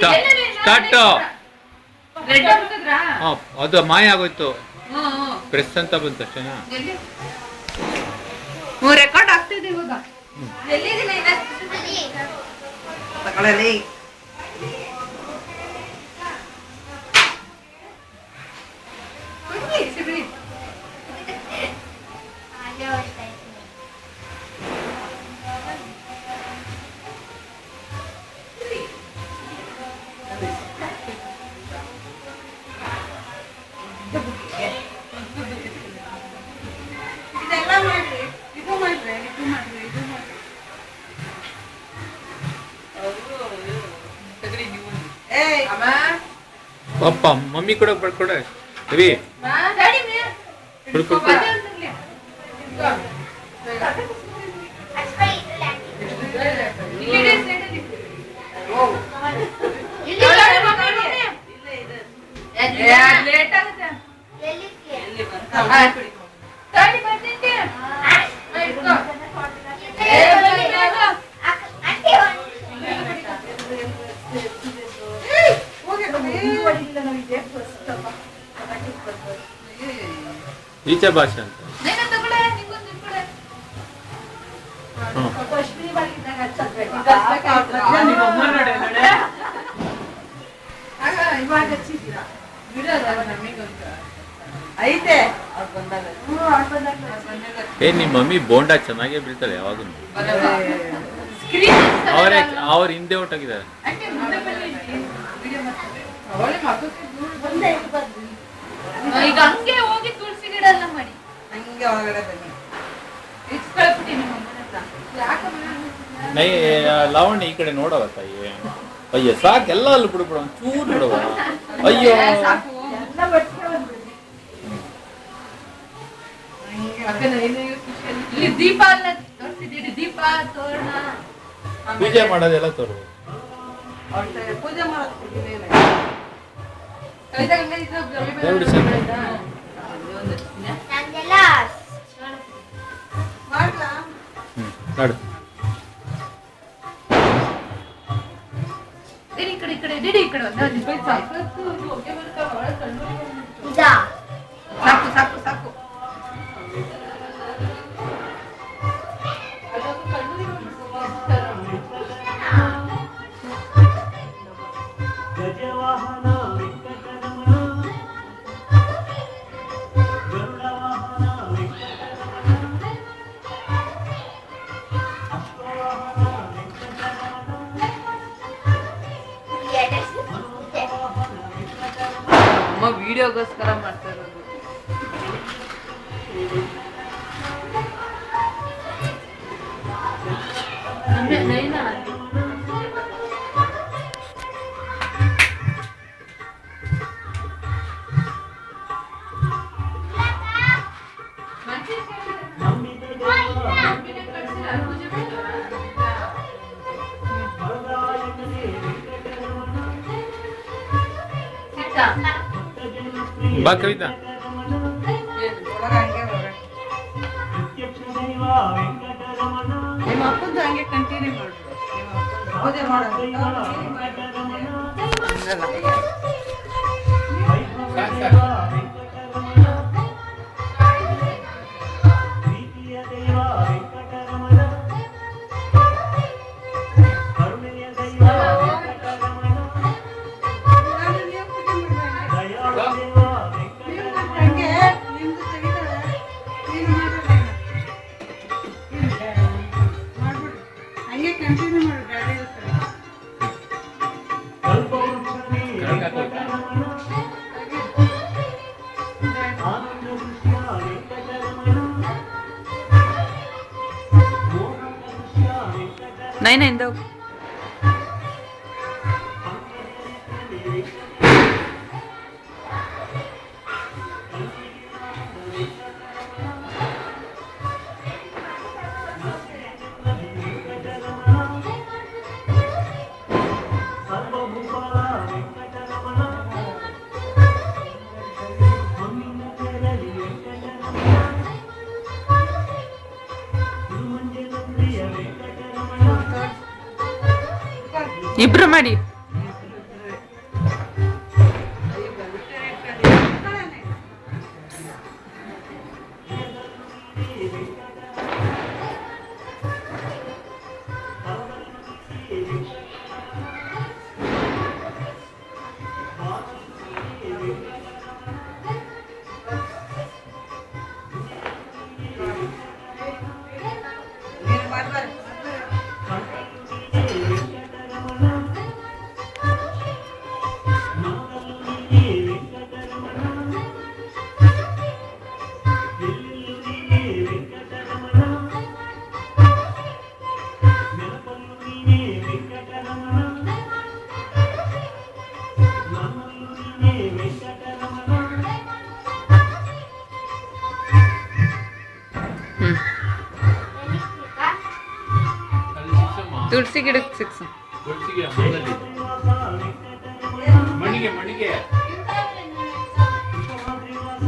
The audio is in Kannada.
ಸ್ಟಾರ್ಟ್. ಅದು ಮಾಯ ಆಗೋಯ್ತು. ಪ್ರೆಸ್ ಅಂತ ಬಂತು ಅಷ್ಟೇನಾ? ರೆಕಾರ್ಡ್ ಆಗ್ತಿದೆ ಇವಾಗ. ತಗೊಳ್ಳಲಿ. ಪಾಪ ಮಮ್ಮಿ ಕೂಡ ಬಡ್ಕೊಡ ರವಿ ಈಚೆ ಭಾಷೆ ಅಂತ ನಿಮ್ಮ ಮಮ್ಮಿ ಬೋಂಡಾ ಚೆನ್ನಾಗೇ ಬೀಳ್ತಾಳೆ ಯಾವಾಗೂ. ಅವ್ರ ಹಿಂದೆ ಹೊಟ್ಟೋಗಿದ್ದಾರೆ. ಈಗ ಹಂಗೆ ಹೋಗಿ ತುಳಸಿ ಗಿಡ ಎಲ್ಲ ಮಾಡಿ ಹಂಗೆ ಒಳಗಡೆ ಬನ್ನಿ. ಲಾವಣ್ಯ ಈ ಕಡೆ ನೋಡವ ತಾಯಿ. ಅಯ್ಯೋ ಸಾಕು, ಎಲ್ಲ ಅಲ್ಲಿ ಬಿಡ್ಬಿಡ, ಚೂರು ಬಿಡವ. ಅಯ್ಯೋ ಇಲ್ಲಿ ದೀಪ ಎಲ್ಲ ತೋರಿಸಿದ್ದೀರಿ. ದೀಪ ತೋರಣ ಪೂಜೆ ಮಾಡೋದೆಲ್ಲ ತೋರು. ಪೂಜೆ ಮಾಡೋದು ಸಾಕು ಸಾಕು ಸಾಕು. ಅಮ್ಮ ವಿಡಿಯೋಗೋಸ್ಕರ ಮಾಡ್ತಾ ಇರೋದು. ಬಾ ಕವಿತಾ. ನಿಮ್ಮ ಅಪ್ಪಂದು ಹಂಗೆ ಕಂಟಿನ್ಯೂ ಮಾಡ್ಬಿಡು. ಪೂಜೆ ಮಾಡೋದು नहीं नहीं दो ಇಬ್ರು ಮಾಡಿ ಫಿಕ್ಸ್. ತುಳಸಿಗೆ ಮಣಿಗೆ